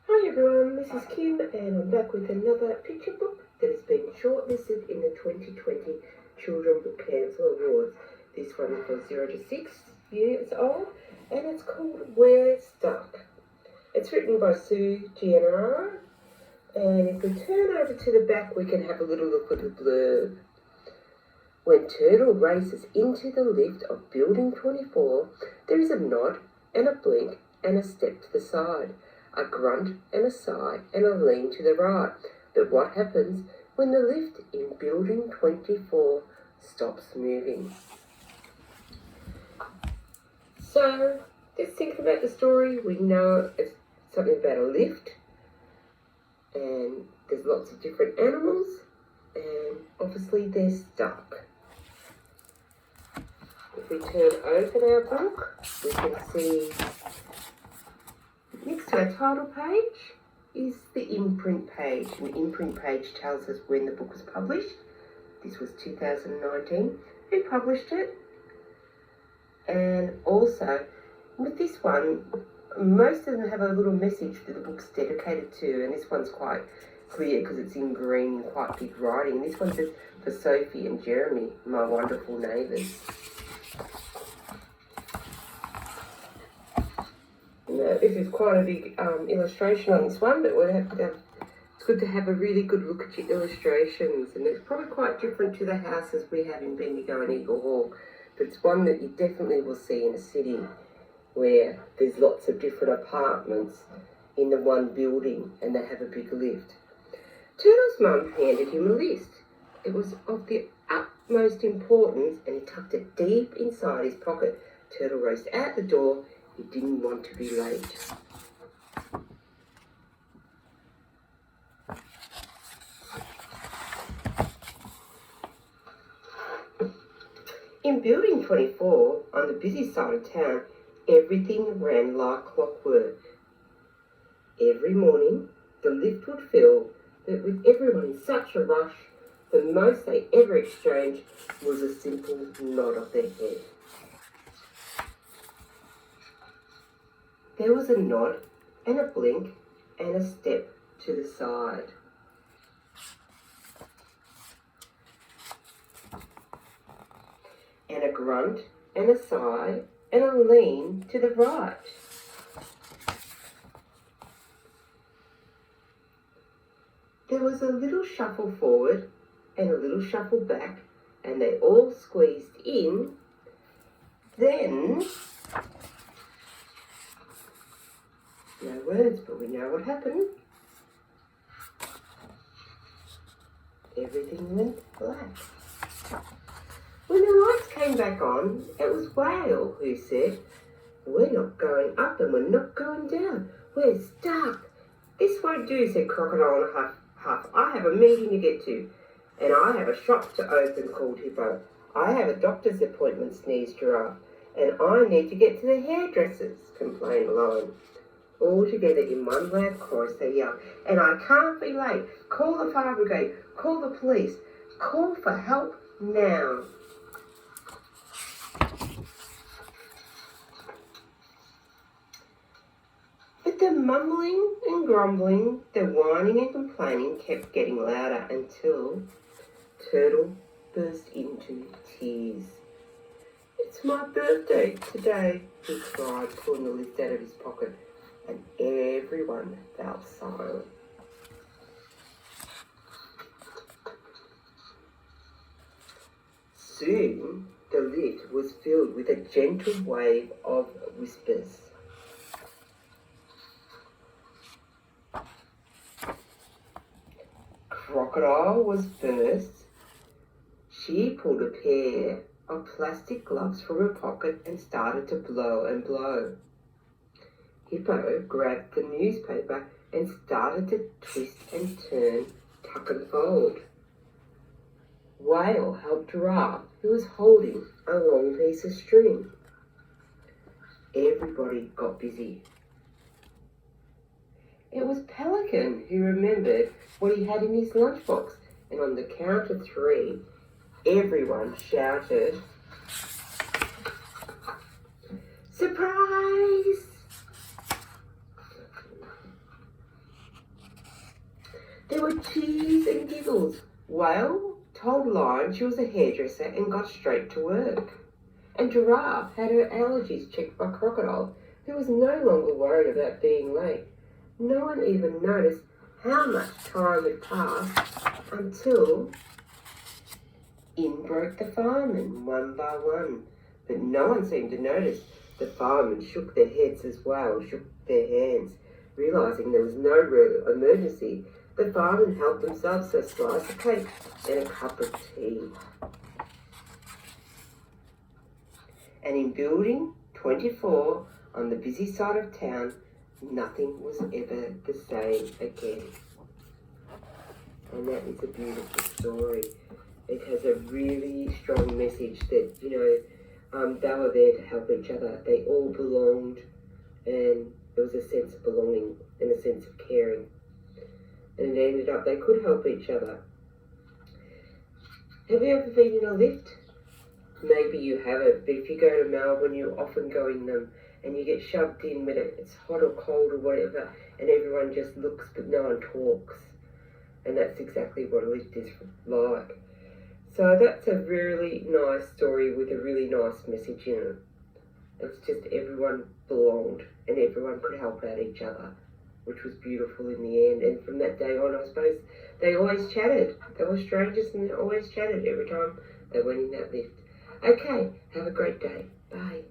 Hi everyone, this is Kim and I'm back with another picture book that has been shortlisted in the 2020 Children Book Council Awards. This one is for 0 to 6 years old and it's called We're Stuck. It's written by Sue Giannaro, and if we turn over to the back we can have a little look at the blurb. When Turtle races into the lift of Building 24, there is a nod and a blink and a step to the side, a grunt and a sigh and a lean to the right. But what happens when the lift in Building 24 stops moving? So, just thinking about the story, we know it's something about a lift, and there's lots of different animals, and obviously they're stuck. If we turn open our book, we can see next to our title page is the imprint page, and the imprint page tells us when the book was published. This was 2019. Who published it? And also, with this one, most of them have a little message that the book's dedicated to, and this one's quite clear because it's in green, quite big writing. This one says, "For Sophie and Jeremy, my wonderful neighbours." Now, this is quite a big illustration on this one, but we'll have to it's good to have a really good look at your illustrations, and it's probably quite different to the houses we have in Bendigo and Eagle Hawk, but it's one that you definitely will see in a city where there's lots of different apartments in the one building and they have a big lift. Turtle's mum handed him a list. It was of the utmost importance and he tucked it deep inside his pocket. Turtle raced out the door. He didn't want to be late. In Building 24, on the busy side of town, everything ran like clockwork. Every morning, the lift would fill, but with everyone in such a rush, the most they ever exchanged was a simple nod of their head. There was a nod and a blink and a step to the side. And a grunt and a sigh and a lean to the right. There was a little shuffle forward and a little shuffle back, and they all squeezed in. Then, no words, but we know what happened. Everything went black. When the lights came back on, it was Whale who said, "We're not going up and we're not going down. We're stuck." "This won't do," said Crocodile and Huff. "I have a meeting to get to, and I have a shop to open," called Hippo. "I have a doctor's appointment," sneezed Giraffe. "And I need to get to the hairdressers," complained Lion. All together in one loud chorus they yelled, "And I can't be late. Call the fire brigade. Call the police. Call for help now." But the mumbling and grumbling, the whining and complaining kept getting louder until Turtle burst into tears. "It's my birthday today," he cried, pulling the list out of his pocket, and everyone fell silent. Soon the lift was filled with a gentle wave of whispers. Crocodile was first. She pulled a pair of plastic gloves from her pocket and started to blow and blow. Hippo grabbed the newspaper and started to twist and turn, tuck and fold. Whale helped Giraffe, who was holding a long piece of string. Everybody got busy. It was Pelican who remembered what he had in his lunchbox, and on the count of 3, everyone shouted, "Surprise!" There were cheers and giggles. Whale told Lion she was a hairdresser and got straight to work. And Giraffe had her allergies checked by Crocodile, who was no longer worried about being late. No one even noticed how much time had passed until in broke the firemen one by one. But no one seemed to notice. The firemen shook their heads as well, shook their hands. Realising there was no real emergency, the firemen helped themselves to a slice of cake and a cup of tea. And in building 24 on the busy side of town, nothing was ever the same again. And that is a beautiful story. It has a really strong message that, they were there to help each other. They all belonged, and there was a sense of belonging and a sense of caring. And it ended up they could help each other. Have you ever been in a lift? Maybe you haven't, but if you go to Melbourne, you often go in them and you get shoved in when it's hot or cold or whatever, and everyone just looks but no one talks. And that's exactly what a lift is like. So that's a really nice story with a really nice message in it. It's just everyone belonged and everyone could help out each other, which was beautiful in the end. And from that day on, I suppose, they always chatted. They were strangers and they always chatted every time they went in that lift. Okay, have a great day. Bye.